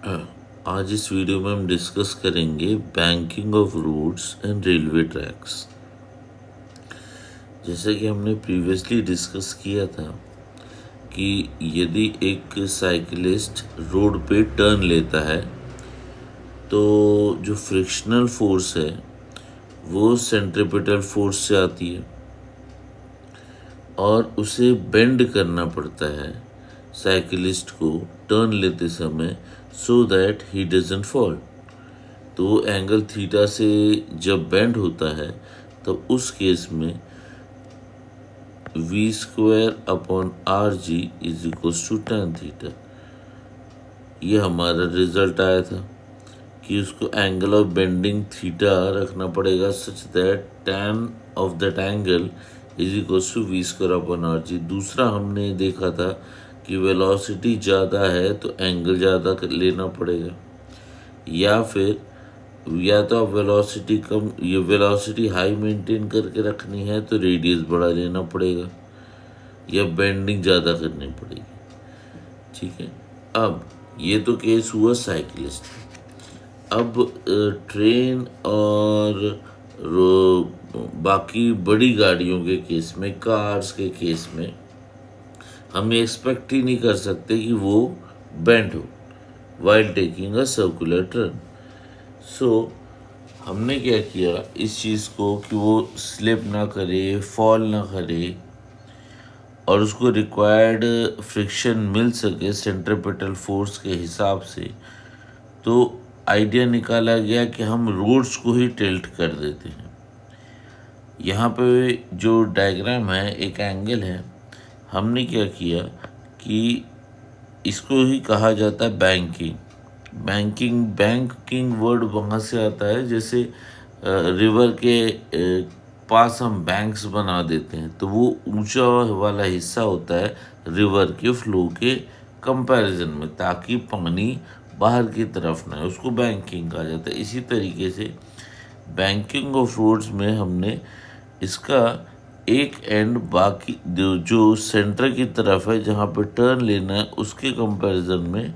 आज इस वीडियो में हम डिस्कस करेंगे banking of roads and railway tracks. जैसे कि हमने प्रीवियसली डिस्कस किया था कि यदि एक साइकिलिस्ट रोड पे टर्न लेता है तो जो फ्रिक्शनल फोर्स है वो सेंट्रिपिटल फोर्स से आती है और उसे बेंड करना पड़ता है साइकिलिस्ट को टर्न लेते समय so that he doesn't fall. तो एंगल थीटा से जब बेंड होता है तब उस केस में v square upon r g is equals to tan theta. ये हमारा रिजल्ट आया था कि उसको एंगल ऑफ बेंडिंग थीटा रखना पड़ेगा such that tan of that angle is equals to v square upon r g. दूसरा हमने देखा था कि वेलोसिटी ज़्यादा है तो एंगल ज़्यादा लेना पड़ेगा, या तो आप वेलोसिटी कम, ये वेलोसिटी हाई मेंटेन करके रखनी है तो रेडियस बड़ा लेना पड़ेगा या बेंडिंग ज़्यादा करनी पड़ेगी। ठीक है, अब ये तो केस हुआ साइकिलिस्ट। अब ट्रेन और बाकी बड़ी गाड़ियों के केस में, कार्स के केस में हम एक्सपेक्ट ही नहीं कर सकते कि वो बेंड हो while taking a circular turn. So हमने क्या किया इस चीज़ को कि वो स्लिप ना करे, फॉल ना करे और उसको रिक्वायर्ड फ्रिक्शन मिल सके सेंट्रिपिटल फोर्स के हिसाब से, तो आइडिया निकाला गया कि हम रोड्स को ही टिल्ट कर देते हैं। यहाँ पे जो डायग्राम है एक एंगल है, हमने क्या किया कि इसको ही कहा जाता है बैंकिंग। बैंकिंग वर्ड वहाँ से आता है जैसे रिवर के पास हम बैंक्स बना देते हैं तो वो ऊंचा वाला हिस्सा होता है रिवर के फ्लो के कंपैरिजन में, ताकि पानी बाहर की तरफ ना है, उसको बैंकिंग कहा जाता है। इसी तरीके से बैंकिंग ऑफ रोड्स में हमने इसका एक एंड बाकी जो सेंटर की तरफ है जहाँ पे टर्न लेना है उसके कंपैरिजन में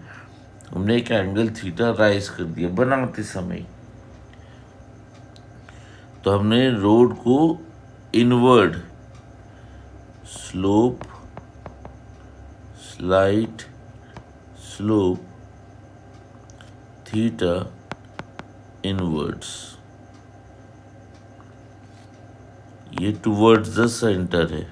हमने एक एंगल थीटा राइज कर दिया बनाते समय। तो हमने रोड को inward slope, slight slope, theta inwards, ये टुवर्ड्स द सेंटर है।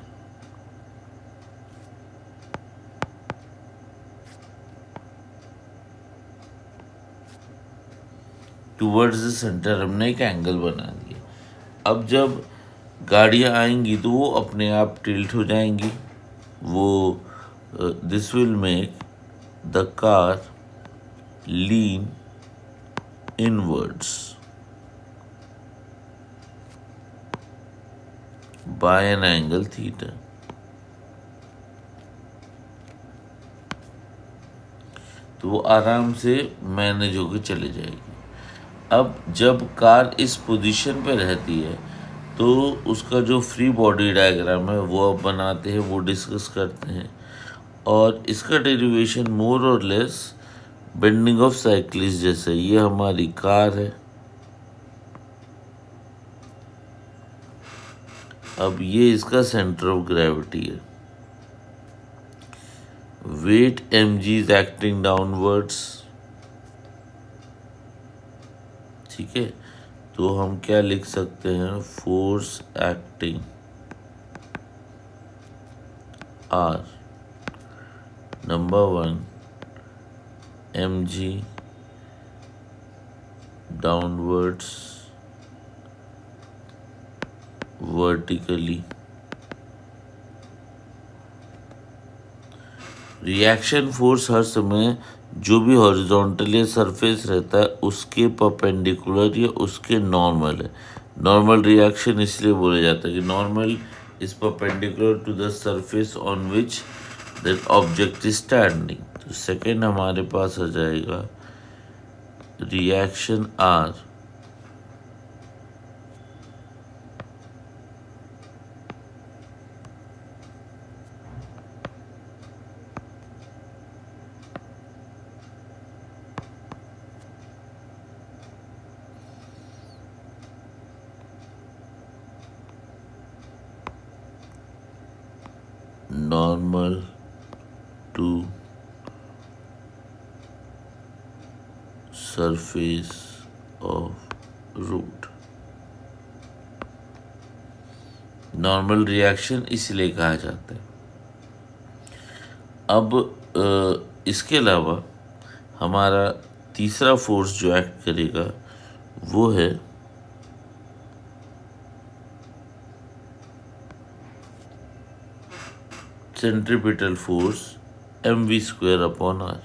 टुवर्ड्स द सेंटर हमने एक एंगल बना दिया। अब जब गाड़ियाँ आएंगी तो वो अपने आप टिल्ट हो जाएंगी। वो this will make the car lean inwards by an angle theta. तो वो आराम से मैनेज होकर चले जाएगी। अब जब कार इस पोजीशन पे रहती है तो उसका जो फ्री बॉडी डायग्राम है वो अब बनाते हैं, वो डिस्कस करते हैं। और इसका डेरिवेशन मोर और लेस बेंडिंग ऑफ साइकिलिस्ट जैसे, ये हमारी कार है। अब ये इसका सेंटर ऑफ ग्रेविटी है। Weight mg is acting downwards. ठीक है, तो हम क्या लिख सकते हैं, force acting are number 1 mg downwards vertically. Reaction force हर समय जो भी हॉरिजॉन्टल या सरफेस रहता है उसके परपेंडिकुलर या उसके नॉर्मल है। नॉर्मल रिएक्शन इसलिए बोला जाता है कि normal is perpendicular to the surface on which that object is standing. तो सेकेंड हमारे पास आ जाएगा reaction R normal to surface of root। Normal reaction इसलिए कहा जाता है। अब इसके अलावा हमारा तीसरा फोर्स जो एक्ट करेगा वो है centripetal force mv²/r।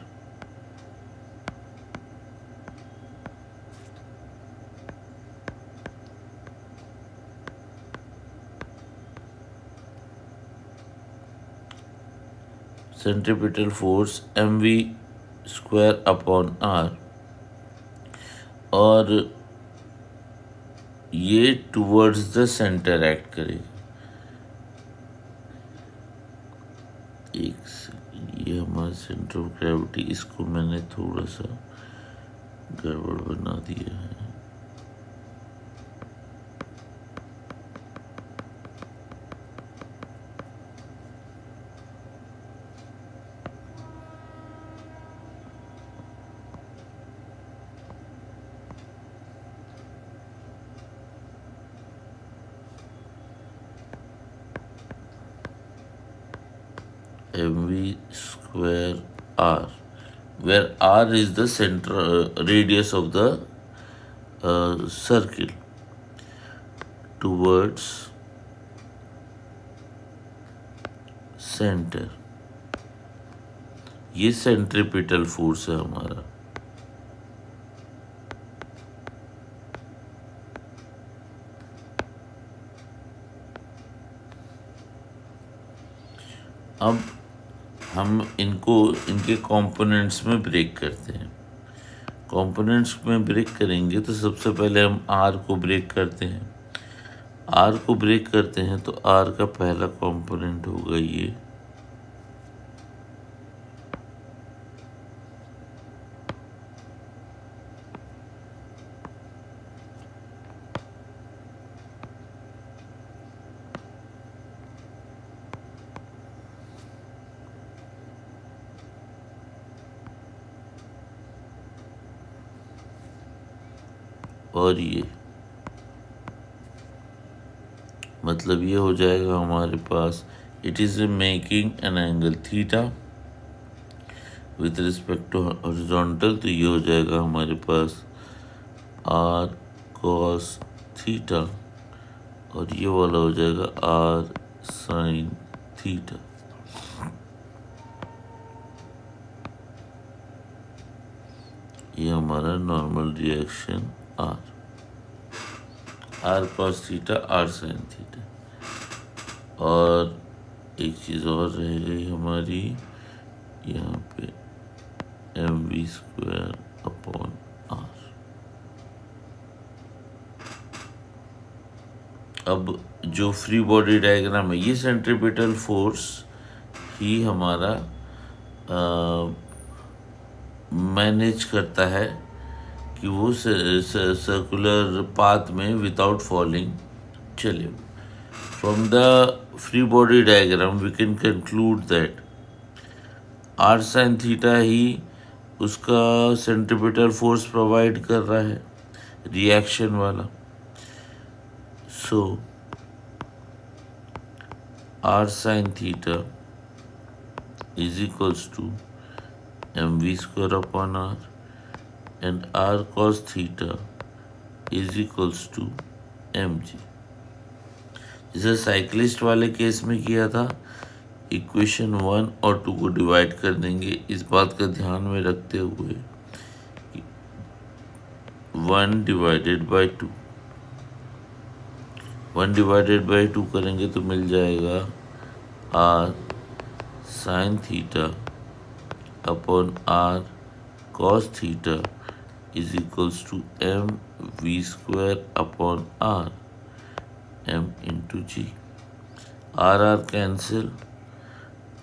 Centripetal force mv²/r और ये टुवर्ड्स द सेंटर एक्ट करेगा। ये हमारा सेंटर ऑफ ग्रेविटी, इसको मैंने थोड़ा सा गड़बड़ बना दिया है। mv²/r, where r is the center radius of the circle towards center। ये सेंट्रीपिटल फोर्स है हमारा। अब हम इनके कंपोनेंट्स में ब्रेक करते हैं। कंपोनेंट्स में ब्रेक करेंगे तो सबसे पहले हम आर को ब्रेक करते हैं। आर को ब्रेक करते हैं तो आर का पहला कंपोनेंट होगा ये, और ये मतलब ये हो जाएगा हमारे पास it is making an angle theta with respect to horizontal. तो ये हो जाएगा हमारे पास आर कॉस थीटा और ये वाला हो जाएगा आर साइन थीटा। ये हमारा normal reaction R cos theta R sine theta. और एक चीज़ और रह गई हमारी यहाँ पे mv²/r। अब जो फ्री बॉडी डायग्राम है, ये सेंट्रीपिटल फोर्स ही हमारा मैनेज करता है कि वो सर्कुलर पाथ में विदाउट फॉलिंग चले। From the free body diagram we can conclude that R sine theta ही उसका सेंट्रीपिटल फोर्स प्रोवाइड कर रहा है रिएक्शन वाला। So R sine theta is equals to mv²/r and r cos theta is equals to mg। जैसे cyclist वाले case में किया था, इक्वेशन 1 और 2 को डिवाइड कर देंगे, इस बात का ध्यान में रखते हुए 1 डिवाइडेड बाई 2, 1 डिवाइडेड बाई 2 करेंगे तो मिल जाएगा r sine theta upon r cos theta is equals to mv²/r m into g। r cancel,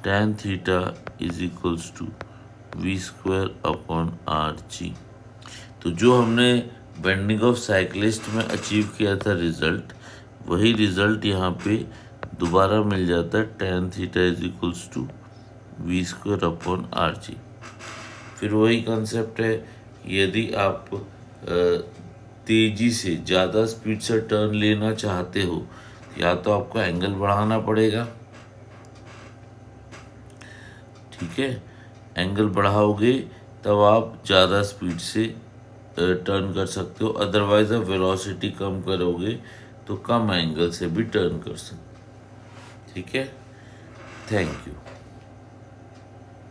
tan theta is equals to v²/rg। तो जो हमने बेंडिंग ऑफ साइक्लिस्ट में अचीव किया था रिजल्ट, वही रिजल्ट यहाँ पे दोबारा मिल जाता है tan theta is equals to v square upon r g. फिर वही कंसेप्ट है, यदि आप तेजी से ज़्यादा स्पीड से टर्न लेना चाहते हो, या तो आपको एंगल बढ़ाना पड़ेगा, ठीक है, एंगल बढ़ाओगे तब आप ज़्यादा स्पीड से टर्न कर सकते हो, अदरवाइज आप वेलोसिटी कम करोगे तो कम एंगल से भी टर्न कर सकते हो, ठीक है। Thank you.